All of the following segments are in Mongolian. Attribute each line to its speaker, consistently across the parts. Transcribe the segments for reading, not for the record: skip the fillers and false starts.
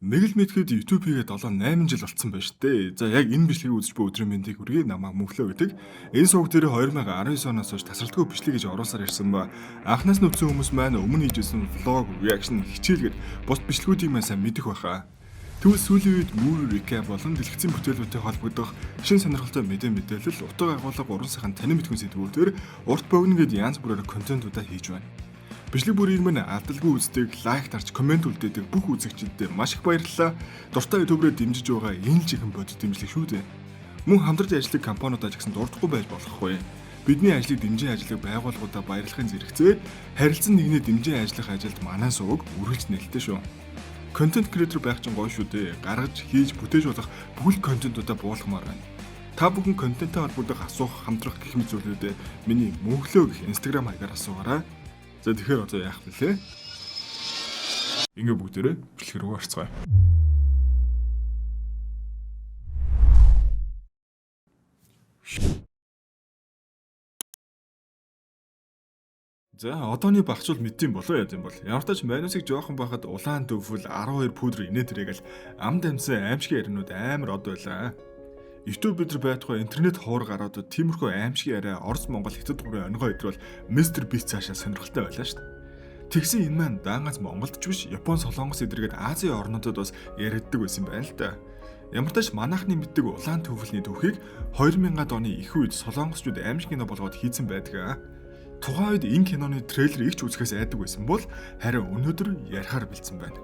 Speaker 1: Нэг л мэдхэд YouTube хийгээд 7-8 жил болцсон байна шүү дээ. За яг энэ бичлэгийг үзэж буй өдрийн мэндийг хүргэе, намайг мөнхлөө гэдэг. Энэ сувг дээр 2019 оноос хойш тасралтгүй бичлэг гэж оруулсаар ирсэн ба анхнаас нь үзсэн хүмүүс маань өмнө хийжсэн влог, реакшн, хичээлгээд бус бичлгүүдийг маань сайн мэдэх байхаа. Тэгвэл сүүлийн үед movie recap болон дэлгэцийн бүтээлүүдтэй холбогдох шин сонирхолтой мэдээлэл, утга агуулга, уран сайхан танин мэдхүн сэдвүүдээр урт богино гэд янз бүрээр контентуудаа хийж байна. Бичлэг бүрийг минь алдалгүй үздэг, лайк тарч, комент үлдээдэг бүх үзэгчдэд маш их баярлалаа. Дуртай YouTube-ээр дэмжиж байгаа энэ чихэн бодит дэмжлэг шүү дээ. Мөн хамтарч ажилладаг компаниудаа ч гэсэн дурдахгүй байж болохгүй. Бидний ажлыг дэмжин ажилладаг байгууллагуудаа баярлахын зэрэгцээ харилцан нэгнээ дэмжин ажиллах ажилд манай сувг үргэлж нээлттэй шүү. Контент креатор байх чинь гоё шүү дээ. Гаргаж, хийж, бүтээж болох бүхэл контентуудаа буулгамаар байна. Та бүхэн контенттэй холбогдох асуух, хамтрах гэх мэт зүйлүүдэд миний мөнхлөө гэх Instagram хаягаар асуугаарай. За тэгэхээр одоо яах вэ? Ингээ бүгдээрээ бичлэг рүү орцгоё. За одооний багчул мэддэм болоо яа гэм бол ямар ч тач манусыг жоохон байхад улаан төвөл 12 пудр инээ тэрэгээл амд амсан аимшигын яриануд амар од байлаа. YouTube бид нар байтугай интернет хоор гараад тиймэрхүү аимшигын яриа Орос Монгол Хятад гурын онгой өдрөл Mr Beast цаашаа сонирхолтой байлаа шүү дээ. Тэгсэн энэ маань даангаас Монголд ч биш Япон, Солонгос эдэргээд Азийн орнуудад бас яригддаг байсан байна л да. Ямар ч тач манайхны мэддэг улаан төвлөний түүхийг 2000-ад оны их үед солонгосчууд аимшиг кино болгоод хийцэн байдаг. Тухайн үед энэ киноны трейлер их ч үзэхээс айдаг байсан бол харин өнөөдөр ярихаар бэлдсэн байна.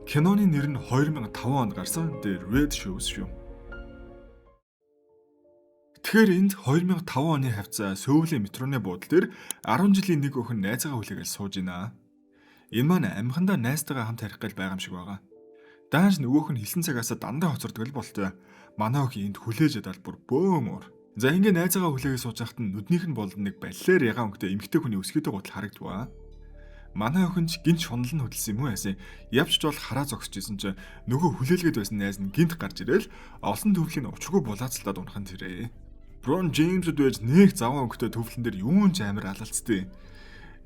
Speaker 1: Киноны нэр нь 2005 онд гарсан The Red Shoes шүү. Тэгэхээр энд 2005 оны хавцаа Сөүлийн метроны буудлын дээр 10 жилийн нэг охин найзаагаа хүлээгээл сууж байна. Энэ маань амхандаа найзтайгаа хамт харих гал байгаа юм шиг байгаа. Даанч нөгөөх нь хэлсэн цагаасаа дандаа хоцордог л болтой. Манай охин энд хүлээж адал бүр бөөмөр. За ингээ найзаагаа хүлээгээ сууж байхад нь нүднийх нь болон нэг баллаар ягаан өнгөтэй эмгтэй хүний өсгийтэй гутал харагдваа. Манай охин ч гинт шунал нь хөдөлсөн юм уу яасан. Явч бол хараа зогсож исэн чинь нөгөө хүлээлгээд байсан найз нь гинт гарч ирэл олон төвлийн учиргүй булаацалтад унахын тэрэ. Брон Джеймсд байж нэг заван өнгөтэй төвлөн дээр юун ч амар алалцдээ.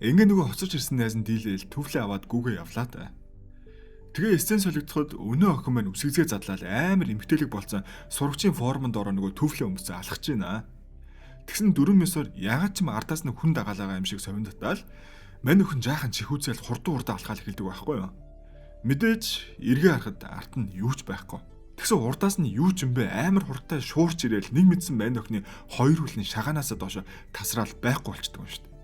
Speaker 1: Ингээ нөгөө хоцорч ирсэн найз нь дийлээл төвлөө аваад гүүгээ явлаа та. Тэгээ эцэн солигдоход өнөө охин маань үсгэзгээ задлаад амар эмгтээлэг болцсон сурагчийн формонд ороо нөгөө төвлөө өмсөө алхаж байна. Тэгсэн 4 месоор ягаад ч юм ардаас нь хүн дагаалгаа юм шиг совиндатаал мань охин жаахан чихүүцэл хурдан алхаал эхэлдэг байхгүй юу. Мэдээж эргээ харахад арт нь юу ч байхгүй. Тэгсэн урдаас нь юу ч юм бэ амар хурдтай шуурч ирээл нэг мэдсэн мань охины хоёр хөлн шагаанаас доош тасраал байхгүй болчдөг юм шүү дээ.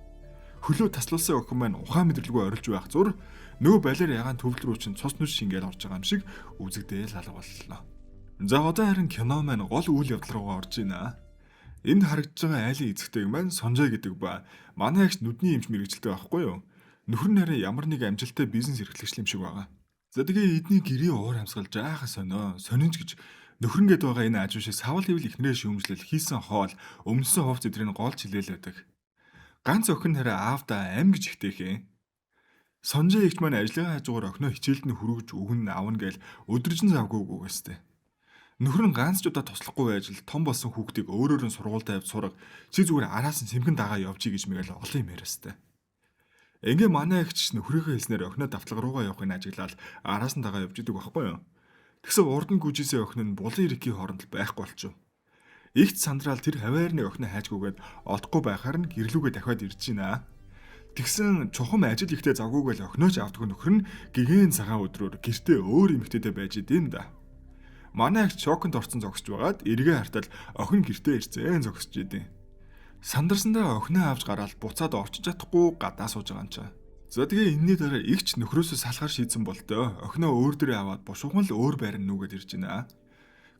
Speaker 1: Хөлөө таслуулсан охин маань ухаан мэдрэлгүй орилж байх зур нөгөө балер ягаан төвлөр рүү чинь цус нүс шингээл орж байгаа юм шиг үзэгдээл алга боллоо. За одоо харин кино маань гол үйл явдал руугаа орж ийна. Энд харагдж байгаа айлын эзэгтэйг маань Сонжой гэдэг ба манай агш нүдний эмч мэрэгжилтэй байхгүй юу? Нөхөр нь харин ямар нэг амжилттай бизнес эрхлэгч юм шиг байгаа. За тэгээ эдний гэрийн уур амьсгал жаахан сонинж гэж нөхрөнгөд байгаа энэ аж шиг савал хэвэл ихнэрээ шүүмжлэл хийсэн хоол өмдсөн хувц эдрийн гол чилээл байдаг. Ганц охин хараа аавда ам гэж ихтэйхэн. Сонжой ихч маань ажлын хажуугаар охиноо хичээлд нь хүргэж өгнө аавна гээл өдөржин завгүй үгээстэй. Нөхөр нь ганц ч удаа туслахгүй байж л том болсон хүүхдийг өөрөөр нь сургуультай авч сурах чи зүгээр араас нь сэмхэн дагаа явчих гэж мэгэл олон юм яриастай. Ингээ манай ихч нөхрийнхөө хэлснээр охиноо давтлага руугаа явахыг ажиглаад араас нь дагаа явж идэг байхгүй юу. Тэгсэн урд нь гүжээсээ охин нь булан иргэхийн хооронд байхгүй болчихв. Игт сандраал тэр хаваарны охиноо хайжгүйгээд олдохгүй байхаар нь гэрлүүгээ дахиад ирж байна. Тэгсэн чухам ажил ихтэй завгүйгээл охинооч авдаг нөхөр нь гэгэн цагаан өдрөөр гэртээ өөр эмэгтэйтэй байж идэм да. Манай их шоконд орсон зогсож байгаад эргээ хартал охин гэртээ ирцэн зогсож идэв. Сандарсандаа охиноо авч гараад буцаад орчиж чадахгүй гадаа сууж байгаа юм чаа. За тэгээ энэний дараа игч нөхрөөсөө салахаар шийдсэн болдоо. Охиноо өөр дээрээ аваад бушуухан л өөр байр нь нүгэд ирж байна.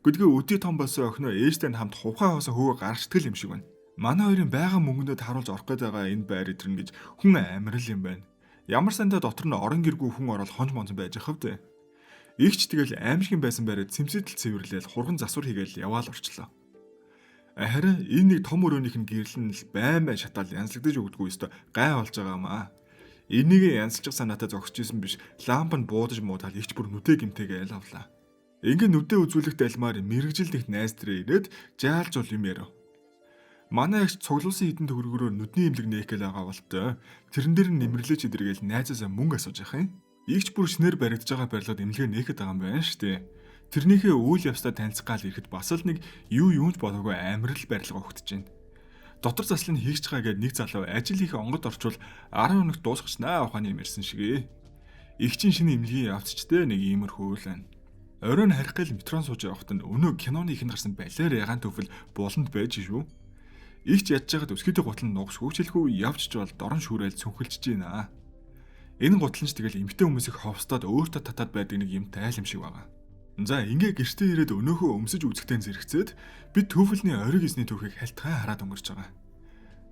Speaker 1: Гэхдээ өдий том болсон охиноо ээжтэй хамт хувхаа хоосоо хөвөө гарчтгэл юм шиг байна. Манай хоёрын байгаа мөнгөндөө харуулж орох гээд байгаа энэ байр итрэн гэж хүн амирал юм байна. Ямар сандаа дотор нь орон гэргүй хүн ороод хонж монзон байж ахав дээ. Игч тэгэл аимшигэн байсан байраа цэмцэдэл цэвэрлээл хурган засвар хийгээл яваал орчлоо. Харин энэ нэг том өрөөнийх нь гэрэл нь л байн шатаал янзлагдаж өгдөггүй өстө гай болж байгаа юм аа. Энийг янзлчих санаатай зогсож исэн биш ламп нь буудаж муудаад игч бүр нүдэ гимтэйгээ ял авлаа. Ингээ нүдэ үзүүлэх далмаар мэрэгжил дэх найз тэрэ ирээд жаалж бол юм ярив. Манай агч цуглуулсан хідэн төгрөгөөр нүдний имлэг нээх гээл байгаа болтой. Тэрэн дээр нь нэмэрлэж идэргээл найзаасаа мөнгө асууж явах юм. Игч бүр шинээр баригдаж байгаа барилгад эмнэлгээ нээхэд байгаа юм байна шүү дээ. Тэрнийхээ үйл явцтай танилцах гал ирэхэд бас л нэг юунч болоогүй амирал барилга өгдөж байна. Дотор заслыг хийгч байгаа гэд нэг залуу ажил хийх онгод орчвол 10 өнөخت дуусгачихнаа ухааны юм ярьсан шигээ. Игчийн шинэ эмнэлгийн явцчтэй нэг иймэрхүү л байна. Оройн харих гал метрон сууж явахад нь өнөө киноны ихэнд гарсан балер ягаан төвөл буланд байж шүү. Игч ядж байгаад өсгийтэй гутал нь нугс хөвчлэхгүй явж ч бол дорн шүүрэл цүнхэлж байна. Энэ гутал нь ч тэгэл эмгтэй хүмүүсийг ховстоод өөртөө татаад байдаг нэг юм тайл юм шиг байгаа. За ингээ гэртээ ирээд өнөөхөө өмсөж үзэхтэй зэрэгцээд бид төвлөний ориг эзний түүхийг хальтгай хараад өнгөрч байгаа.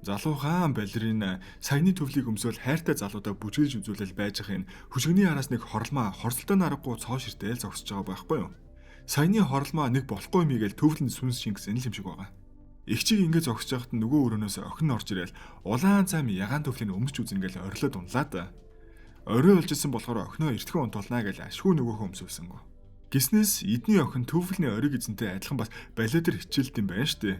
Speaker 1: Залуу хаан балерин саяны төвлийг өмсөөл хайртай залуудаа бүжгэлж үзүүлэл байж хин хөшгөний араас нэг хорлмаа хорсолтойн аргагүй цоо ширтэл зогсож байгаа байхгүй юу? Саяны хорлмаа нэг болохгүй мийгээл төвлөнд сүнс шингэсэн юм шиг байгаа. Игчийг ингээ зогсож байхад нөгөө өрөөнөөс охин орж ирэл улаан цайм ягаан төвлийг өмсч үзэн гэл орилоод унлаа да. Орой олжсэн болохоор охиноо эртхэн унтуулнаа гэж ашгүй нөгөөхөө өмсөвсөнгөө. Гиснээс эдний охин төвлөний ориг эзэнтэй адилхан бас балетэр хичээлд юм байна штэ.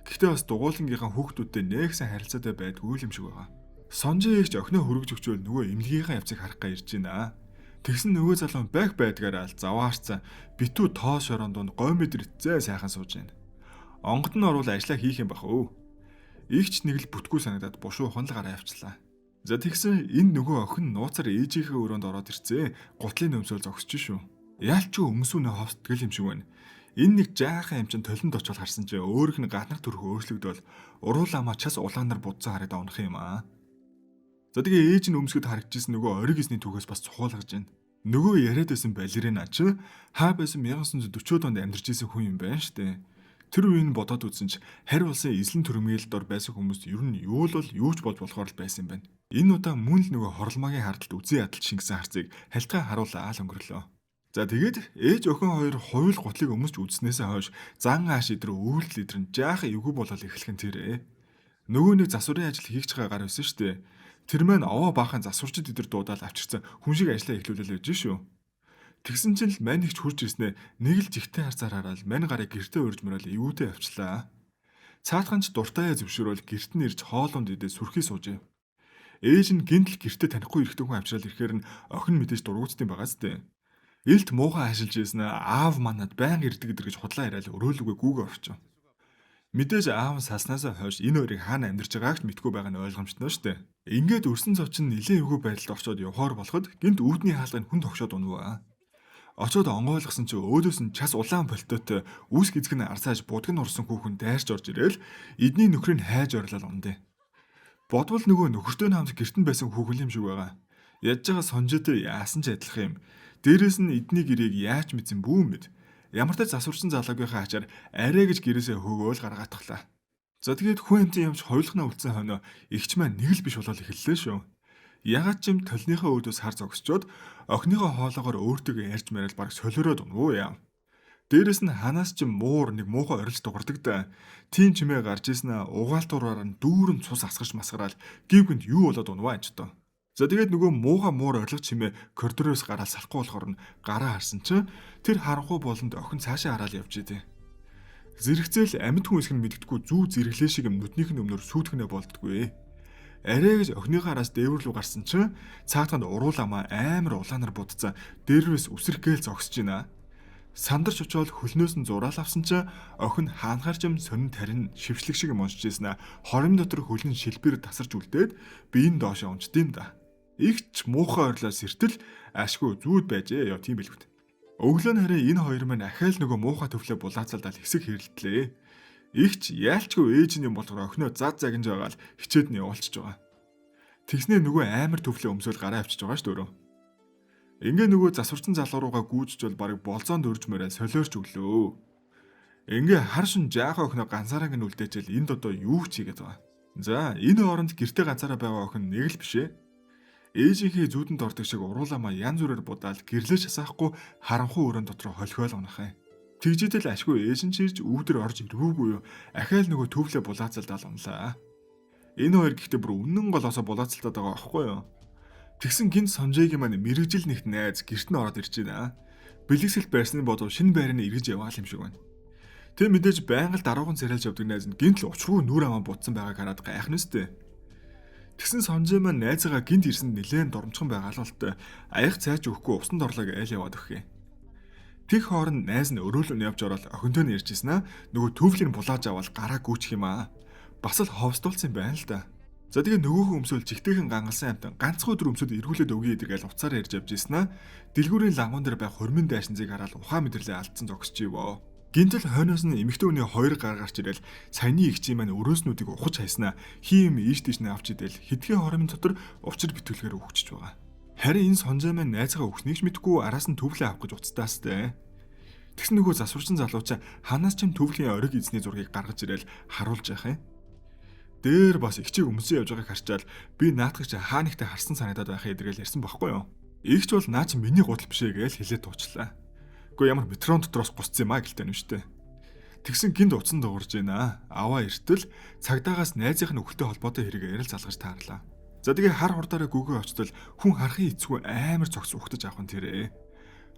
Speaker 1: Гэхдээ бас дугуулангийнхаа хүүхдүүдтэй нэгсэн харилцаатай байдгүй юм шиг байгаа. Сонжээ игч охиноо хөргөж өгчөөл нөгөө эмнэлгийнхаа явцыг харах га ирж байна. Тэгсэн нөгөө залуу байх байдгаараа л заваарцсан битүү тоо шорон донд гой мэдрэтзээ сайхан сууж байна. Онгод нь орвол ажиллаа хийх юм бах өө. Игч нэг л бүтггүй санагдаад бушуу хонл гараа авчлаа. За тэгсэн энэ нөгөө охин нууцаар ээжийнхээ өрөөнд ороод ирцээ. Гутлын өмсөөл зогсож шүү. Яалч өмсүүнээ ховстгал юм шиг байна. Энэ нэг жаахан амчин толинд очоод харсан чи өөрөх нь гаднах төрх өөрчлөгдөл урууламаа час улаанаар будсан хараад унах юм аа. За тэгээ ээж нь өмсгөд харагдчихсэн нөгөө ориг эзний түүхээс бас цухуулгаж байна. Нөгөө яриад байсан балерин ач хаа байсан 1940-од онд амьдарч исэн хүн юм байна штэ. Тэр үеийг бодоод үзсэн ч харь улсын эзлэн төрөмгийлэлд ор байсан хүмүүс ер нь юу л бол юуч болж болохоор л байсан юм байна. Энэ удаа мөн л нөгөө хорлмаагийн хардалт үзий ядалт шингэсэн харцыг хальтгай харуулаа л өнгөрлөө. За тэгээд ээж охин хоёр хоёул гутлыг өмсч үзснээсээ хойш зан ааш идрүү үйлдэл идэрн жаахан эвгүй болол эхлэх нь тэрэ. Нөгөө нэг засварын ажил хийгч байгаа гар байсан шүү дээ. Тэр маань овоо баахан засварчид идэр дуудаал авчирсан хүн шиг ажиллаа эхлүүлэл байж шүү. Тэгсэн чинь л мань ихч хурж ирснэ нэг л жигтэй харцаар хараад мань гарыг гэртээ урьж мөрөөл эвүүтэй авчлаа. Цаатганч дуртай зөвшөөрөл гэрт нь ирж хоолунд идээ сүрхий суужээ. Ээж нь гинтл гэртээ танихгүй эрэгтэй хүн авчрал ирэхээр нь охин мэдээж дургуутсан юм байгаа зү. Илт муухай ашиглаж ийсэн аав манад байнга ирдэг гэж худлаа яриад өрөөлөгөө гүүгээ орчив. Мэдээж аав саснасаа хойш энэ хоёрыг хаана амьдарч байгааг ч мэдгүй байгаа нь ойлгомжтой шүү дээ. Ингээд өрсөн зочин нэлээд эвгүй байдалд орчоод явхаар болоход гинт үүдний хаалгыг хүн тогшоод унваа. Очоод онгойлгосон чи өөдөөс нь час улаан болтойтой үүс гизг нь арсааж будг нь урсан хүүхэн дайрч орж ирээл эдний нөхрийг хайж орлол ундэ. Бодвол нөгөө нөхөртэй хамт гэртэн байсан хүүхэн юм шиг байгаа. Ядж байгаа сонжоотой яасан ч адилхан юм. Дээрээс нь эдний гэрээг яаж мэдсэн бүү мэд. Ямар ч засварсан залуугийнхаа ачаар арай гэж гэрээсээ хөөгөөл гаргаатглаа. За тэгээд хүн амтын ямч хойлохноо үлдсэн хойно игч маань нэг л биш болол эхэллээ шүү. Ягаад ч юм толныхоо өөдөөс хар зогсчоод охиныхоо хоолоогоор өөртөө ярьж марил баг солиороод унвуу яа. Дээрээс нь ханаас ч муур нэг муухай орилж дугардаг да. Тим чимээ гарч ийснэ угаалтураар нь дүүрэн цус асгарч масгараал гівгэнд юу болоод унваа энэ ч тоо. За тэгээд нөгөө муухай муур орилго чимээ коридороос гараад салахгүй болохоор нь гараа харсан чинь тэр харанхуй болонд охин цаашаа хараад явж идэв. Зэрэгцээл амьд хүн эсэх нь мэддэггүй зүү зэрэглээ шиг юм нүднийх нь өмнөр сүйтгэнэ болдгоо. Арай гэж охиныхоо араас дээвэр рүү гарсан чинь цаатганд урууламаа амар улаанаар будцсан дээрвэс үсрэх гээл зогсож байна. Сандарч очоод хөлнөөс нь зураал авсан чинь охин хаанхаар ч юм сонин тарин шившлэг шиг юм уншиж ийснэ хорим дотор хөлн шилбэр тасарч үлдээд биеийн доошоо унчдээ юм да. Игч муухай орлоо сэртэл ашгүй зүүд байжээ яа тийм билгүт. Өглөө нь харин энэ хоёр маань ахаал нөгөө муухай төвлөө булаацалдал хэсэг хэрэлдлээ. Игч яалчгүй ээж нь юм болохоор охиноо зад загинж байгаа л хичээд нь явуулчихж байгаа. Тэгснээ нөгөө амар төвлөө өмсөөл гараа авчиж байгаа шүү дөрөө. Ингээ нөгөө засварчин залуу руугаа гүйжж бол барыг болзоонд өрж мөрөө солиорч өглөө. Ингээ хар шин жаахан охиноо ганцаараа гин үлдээчээл энд одоо юу ч хийгээд байгаа. За энэ оронд гэрте ганцаараа байгаа охин нэг л бишээ. Ээжийнхээ зүүдэнд ордог шиг урууламаа янз бүрээр будаал гэрлэж хасаахгүй харанхуй өрөөнд дотроо холхиол унахаа. Тэгжидэл ашгүй ээж нь чирж өвдөр орж ирвүүгүй юу. Ахаал нөгөө төвлөө булаацалдаал унлаа. Энэ хоёр гэхдээ бүр үнэн голоосоо булаацалтаад байгаа байхгүй юу? Тэгсэн гинт сонжээгийн маань мэрэгжил нэгт найз гэрт нь ороод ирж байна. Бэлгэсэлт байрсны бодов шинэ байрны эргэж яваал юм шиг байна. Тэг мэдээж байнга л дарууган царайлж явдаг найз нь гинт л учргүй нүр амаа бутсан байгааг хараад гайхна өстэй. Тэгсэн Сонжээ маань найзаагаа гинт ирсэнд нэлээд доромчхон байгаа л болтой. Аяг цайж өгөхгүй усанд орлог айл яваад өгье. Тэг хооронд найз нь өрөөлөнд явж ороод охинтой нь ярьжсэн аа. Нөгөө төвлийн булааж аваад гараа гүйчих юм аа. Бас л ховстуулсан юм байна л да. За тэгээ нөгөөхөн өмсөөл жигтэйхэн гангалсан амтан ганцхан өдөр өмсөд эргүүлээд өгье гэдэгэл уцаар ярьж явжсэн аа. Дэлгүүрийн лагуун дээр байх хормын дайшинзыг хараад ухаан мэдрэлээ алдсан зогсож ивөө. Гинтэл хойноос нь эмэгтэй хүний хоёр гар гарч ирэл саяны игчийн маань өрөөснүүдийг ухаж хайснаа хий юм ийш тийш нь авч идэл хэдхэн хоромын дотор учир битүүлгээр өгчөж байгаа. Харин энэ Сонжээ маань найзгаа өгснийгч мэдгүй араас нь төвлөө авах гэж уцтаастай. Тэгсэн нөгөө засварчин залуучаа ханаас ч юм төвлийн ориг эзний зургийг гаргаж ирэл харуулж яах юм. Дээр бас игчийг өмсөн явж байгааг харчаал би наадахч хаа нэгтээ харсан санагдаад байхаа эдгээл ярьсан байхгүй юу. Игч бол наа чи миний гутал бишээ гэж хэлээд дуучлаа. Гэхдээ ямар метрон дотроос гусцсан юм аа гэлтэй юм штэ. Тэгсэн гинт уцан дуурж байна. Аваа эртэл цагдаагаас найзынх нь өхөлтэй холбоотой хэрэг ярил залгаж таарлаа. За тэгээ хар хурдаараа гүгөө очтол хүн харахын эцгүй амар цогц ухтаж авах нь тэрэ.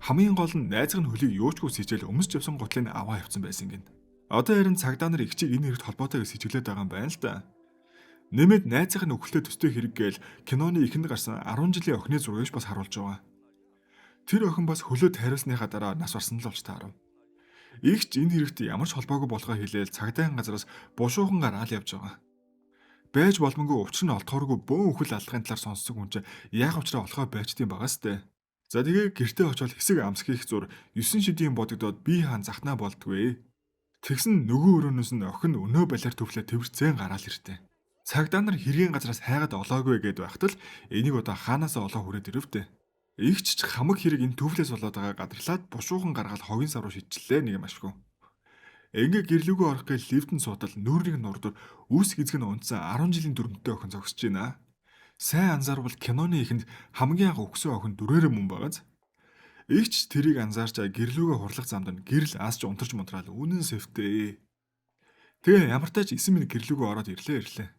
Speaker 1: Хамгийн гол нь найзынх нь хөлийг юучгүй сижээл өмсч явсан гутлыг аваа явцсан байсан гин. Одоо харин цагдаа нар игчийг энэ хэрэгт холбоотой гэж сижиглээд байгаа юм байна л да. Нэмээд найзынх нь өхөлтэй төстэй хэрэг гээл киноны ихэнд гарсан 10 жилийн охины зургийг бас харуулж байгаа. Тэр охин бас хөлөө тариулсныхаа дараа нас барсан л болж таарав. Игч энэ хэрэгт ямар ч холбоогүй болгоо хэлээл цагдаагийн газраас бушуухан гараал явж байгаа. Байж боломгүй учир нь олдохооргүй бөөн өхөл аллагын талаар сонссон хүн чинь яг учраа олохоо байчдсан байгаа сте. За тэгээ гэртээ очиод хэсэг амс хийх зур 9 шидийн бодогдоод би хаан захнаа болдгүй. Тэгсэн нөгөө өрөөнөөс нь охин өнөө балиар төвлөө тэрцэн гараал иртээ. Цагдаа нар хэргийн газраас хайгаад олоогүй гэд байхад л энийг одоо хаанаас олоо хүрээд ирвдэ. Игч ч хамаг хэрэг энэ төвлөөс болоод байгаа гадарлаад бушуухан гаргаад хогийн сар руу шидчихлээ нэг юм ашгүй. Ингээ гэрлүүгөө орох гээл лифтэн суудал нүүрний нурдор үүс гизгэн унтсан 10 жилийн дүрмтэй охин зогсож байна. Сайн анзаарвал киноны ихэнд хамгийн анх өгсөн охин дүрээрээ мөн байгааз. Игч тэрийг анзаарч гэрлүүгөө хурлах замд нь гэрэл аасч унтарч мунтраал үнэн сэвтээ. Тэгээ ямар тач 9 минут гэрлүүгөө ороод ирлээ.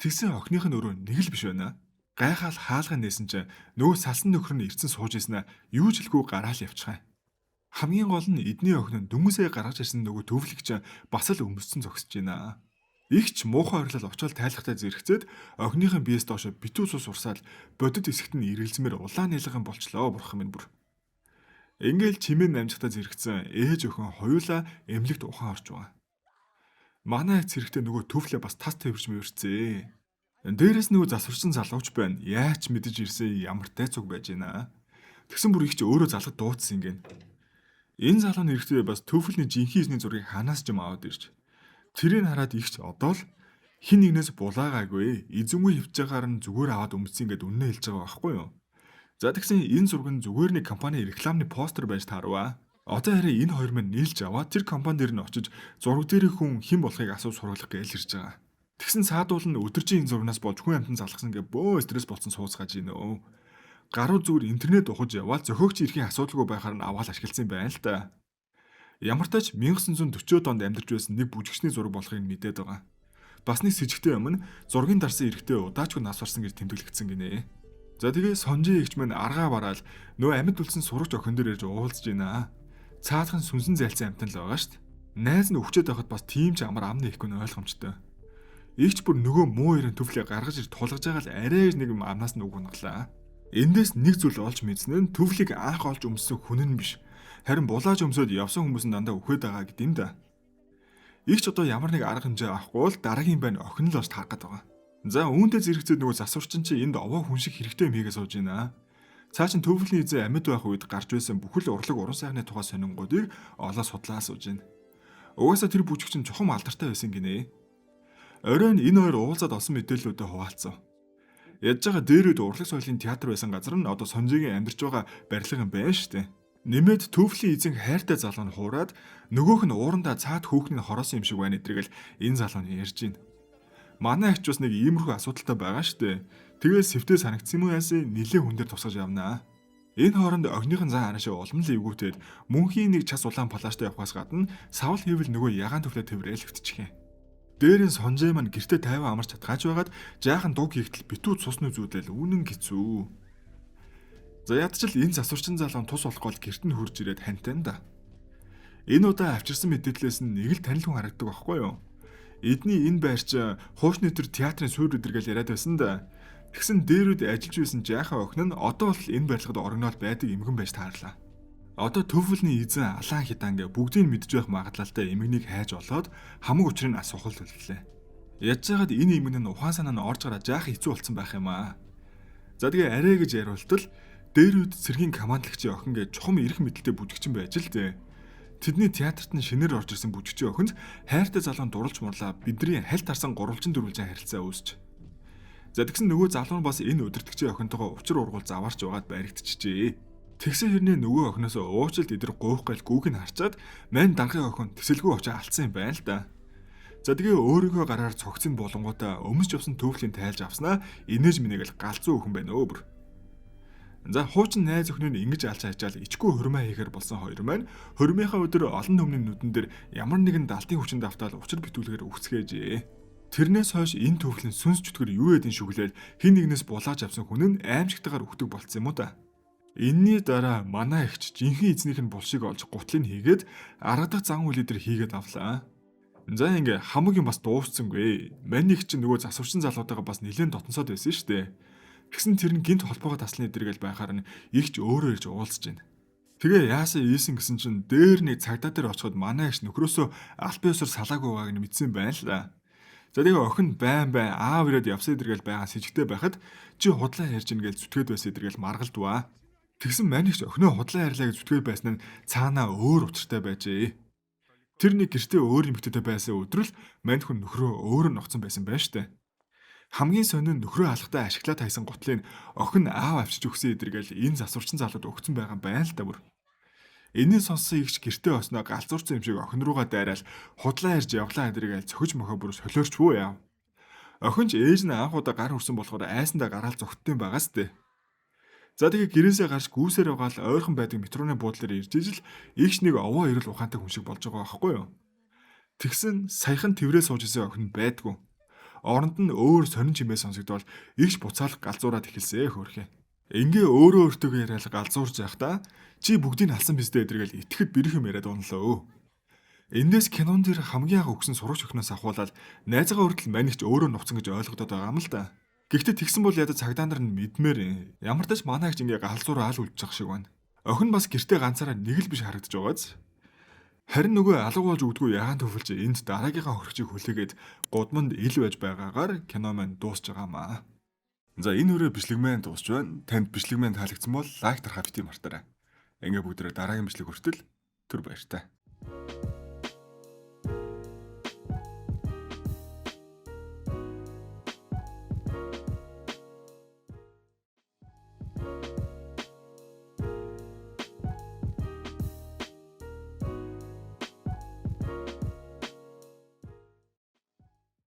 Speaker 1: Тэгсэн охиных нь өөрөө нэг л биш байна. Гайхаал хаалган нээсэн чинь нөгөө салсан нөхөр нь ирцэн сууж ийснэ юу ч хэлгүй гараал явчихаа. Хамгийн гол нь эдний охин нь дүнсээ гаргаж ирсэн нөгөө төвлөгч бас л өмссөн зогсож байна. Игч муухай орлол очоод тайлхтай зэрэгцээд охиныхын биес доош битүү цус урсаал бодит эсэгт нь ирэлзмээр улаан нэлгэн болчлоо бурхан минь бүр. Ингээл чимээ намжихтаа зэрэгцэн ээж охин хоёулаа эмнэлэгт ухаан орж байгаа. Манай зэрэгтээ нөгөө төвлөө бас тас тэрвэрч мөвөрцөө. Дээрээс нөгөө засварчин залууч байна. Яач мэдэж ирсэн ямар тайцуг байж байна. Тэгсэн бүр игч өөрөө залгад дуудсан гин. Энэ залууны эрэгтэй бас төвлөний жинхэнэ эзний зургийг ханаас ч юм аваад ирж. Тэрийг хараад игч одоо л хин нэгнээс булаагаагүй. Эзэнгүй хөвж байгаагаар нь зүгээр аваад өмссөн гэд үннээ хэлж байгаа байхгүй юу? За тэгсэн энэ зураг нь зүгээр нэг компани рекламны постэр байж таарваа. Одоо харин энэ хоёр мань нийлж аваад тэр компани дээр нь очиж зураг дээр хүн хэн болохыг асууж сургалах гэж ирж байгаа. Тэгсэн саадуул нь өдөржин энэ зурнаас болж хүн амтан залгасан гэ бөө стресс болсон сууцгааж гинөө. Гаруу зүгээр интернет ухаж яваад зохиогч эрхийн асуудалгүй байхаар нь аваад ашигласан юм байна л да. Ямар ч тач 1940-од онд амьдарч байсан нэг бүжигчний зураг болохыг мэдээд байгаа. Бас нэг с ิจ гтэй өмнө зургийн дарсан эрэгтэй удаачгүй нас барсан гэж тэмдэглэгдсэн гинэ. За тэгээ Сонжээ игч мань аргаа бараал нөө амьд үлдсэн сурагч охин дээр ирж уулзж байна. Цаадхан сүнсэн зайлцсан амтан л байгаа штт. Найз нь өвчөд байхад бас тийм ч амар ам нэхгүй нь ойлгомжтой. Игч бүр нөгөө муу ерэн төвлөө гаргаж ир тулгаж байгаа л арай нэг юм амнаас нь үг унгалаа. Эндээс нэг зүйл олж мэдсэн нь төвлийг анх олж өмссөн хүн нь биш. Харин булааж өмсөд явсан хүмүүс нь дандаа үхээд байгаа гэдэм юм да. Игч одоо ямар нэг арга хэмжээ авахгүй л дараагийн байн охин л болж таарах гээд байгаа. За үүнтэй зэрэгцээд нөгөө засварчин чи энд овоо хүн шиг хэрэгтэй мийгээ сууж байна. Цаа чин төвлөлийн эзэн амьд байх үед гарч байсан бүхэл урлаг уран сайхны тухай сонингуудыг олоо судлаа сууж байна. Угаасаа тэр бүжигч нь чухам алдартай байсан гинэ. Оройн энэ хоёр уулзаад олсон мэдээллүүдэд хуваалцсан. Ядж байгаа дээр үед урлаг соёлын театр байсан газар нь одоо Сонжигийн амьдарч байгаа барилга юм байна штэ. Нэмээд төвлөлийн эзэн хайртай залуу нь хуураад нөгөөх нь уурандаа цаад хөөхний хороосон юм шиг байна эдрийг л энэ залуу нь ярьж байна. Манай ачч бас нэг иймэрхүү асуудалтай байгаа штэ. Тэгээ сэвтээ санагдсан юм уу яасан нилээ хүн дээр тусгаж явнаа. Энэ хооронд огныхон зан хараашаа улам л эвгүүтээд мөнхийн нэг час улаан палаштай явахаас гадна савл хийвэл нөгөө ягаан төвлөө тэрэл хөвтчихээ. Дээрэн Сонжээ маань гэртээ 50 амарч татгааж байгаад жаахан дуг хийгтэл битүү цусны зүүдэл үнэн хэцүү. За ядчил энэ засварчин залуу тус болохгүй л гэрт нь хурж ирээд хантайна да. Энэ удаа авчирсан мэдээллээс нь нэг л танил хүн харагддаг байхгүй юу? Эдний энэ байрч хуучны төр театрын суурь өдр гэж яриад байсан да. Тэгсэн дээрүүд ажиллаж байсан жаахан охин нь одоо бол энэ барилгад орогнол байдаг эмгэн байж таарлаа. Одоо төвлөний эзэн Алаан Хиданг бүгдийг мэдж байх магадлалтай эмгэнийг хайж олоод хамаг учрыг асуухал төлөвлөлээ. Яаж яагаад энэ эмгэн нь ухаан санаа нь орж гараад жаахан хэцүү болсон байх юм аа. За тэгээ арай гэж яриултал дээрүүд цэргийн командлагчийн охин гэж чухам эрх мэдэлтэй бүжигчин байж л дээ. Тэдний театрт нь шинээр орж ирсэн бүжигчин охинд хайртай залуун дурлж мурлаа бидний хальт харсан гурвалжин дөрвөлжин харилцаа үүсч. За тэгсэн нөгөө залуу нь бас энэ өдөртөгчийн охинтойгоо учир ургуул заваарч байгаад баригдчихжээ. Тэгсэн хэрнээ нөгөө охиноос уучлалт идэр гуух гал гүүг нь харчаад мань данхын охин тэсэлгүй очиж алдсан юм байна л да. За тэгээ өөрийнхөө гараар цогцын болонгуудаа өмсч явсан төвлийн тайлж авснаа инээж минийг л галзуу өхөн байна өө бүр. За хуучин найз өхнөө ингэж алж хайжаал ичгүй хөрмөө хийхээр болсон хоёр маань хөрмийнхаа өдөр олон төмний нүдэн дээр ямар нэгэн далтын хүчинд автаад учир битүүлгээр үгсгээжээ. Тэрнээс хойш энэ төвхлэн сүнс чөтгөр юу эдэн шүглээл хин нэгнээс булааж авсан хүн нь аимшигтайгаар өгдөг болцсон юм уу та. Энийний дараа манай эгч жинхэнэ эзнийх нь булшиг олж гутлыг хийгээд арга дахь зан үйл дээр хийгээд авлаа. За ингээ хамаг юм бас дуусцсангүй. Мань их чинь нөгөө засварчин залуутайгаа бас нэлээд дотносоод байсан шүү дээ. Тэгсэн тэр нь гинт холбоогоо тасланы эдэргээл байхаар нь ихч өөрөө ирж уулзж байна. Тэгээ яасан ийсэн гэсэн чинь дээр нэг цагдаа дээр очиход манай эгч нөхрөөсөө албан ёсоор салаагүй байгааг нь мэдсэн байна л да. За тэгээ охин байн аав ирээд явсан эдэргээл байгаа сэжигтэй байхад чи худлаа ярьж ийн гэж зүтгээд байсан эдэргээл маргалдваа. Тэгсэн манийгч охиноо худлаа ярьлаа гэж зүтгээд байсан нь цаанаа өөр учиртай байжээ. Тэр нэг гэртээ өөр эмэгтэйтэй байсан өдрөл мань хүн нөхрөө өөрөө ногцсон байсан байна штэ. Хамгийн сонин нөхрөө алхтаа ашиглаад хайсан гутлыг охин аав авчиж өгсөн эдэргээл энэ засварчин залууд өгсөн байгаа юм байна л да бүр. Энийн сонссон игч гэртээ осноо галзуурсан юм шиг охин руугаа дайраал худлаа ярьж явлаа эдэргээл цохиж мохоо бүр солиорчгүй яав. Охин ч ээж нь анх удаа гар хүрсэн болохоор айсандаа гараал зогттой байгаас тээ. За тэгээ гэрээсээ гарч гүүсээр угаал ойрхон байдаг метроны буудлаар ирж ижил игч нэг овоо ирэл ухаантай хүн шиг болж байгаа байхгүй юу. Тэгсэн саяхан тэврээ сууж исэн охин байдгүй. Оронд нь өөр сонин чимээ сонсогдвол игч буцаалах галзуураад эхэлсэ хөөрхөө. Ингээ өөрөө өөртөө яриад галзуурж явахдаа чи бүгдийг алсан биз дээ эдэргээл итгэхэд бэрх юм яриад унлаа. Эндээс кинон дээр хамгийн анх өгсөн сурагч өхнөөс ахуулаад найзгаа хүртэл манийч өөрөө нуцсан гэж ойлгодод байгаа юм л да. Гэхдээ тэгсэн бол ядаж цагдаа нар нь мэдмээр ямар ч тач манайч ингээ галзуураа аль үлдчих шиг байна. Охин бас гэртээ ганцаараа нэг л биш харагдаж байгааз. Харин нөгөө алга болж өгдгөө ягаан төвлж энд дараагийнхаа хоригчийг хүлээгээд гудманд ил байж байгаагаар кино маань дуусж байгаамаа. За энэ үрээ бичлэг маань дуусч байна. Танд бичлэг маань таалагдсан бол лайк дарахаа бити мартаарай. Ингээ бүгдээрээ дараагийн бичлэг хүртэл түр баяртай.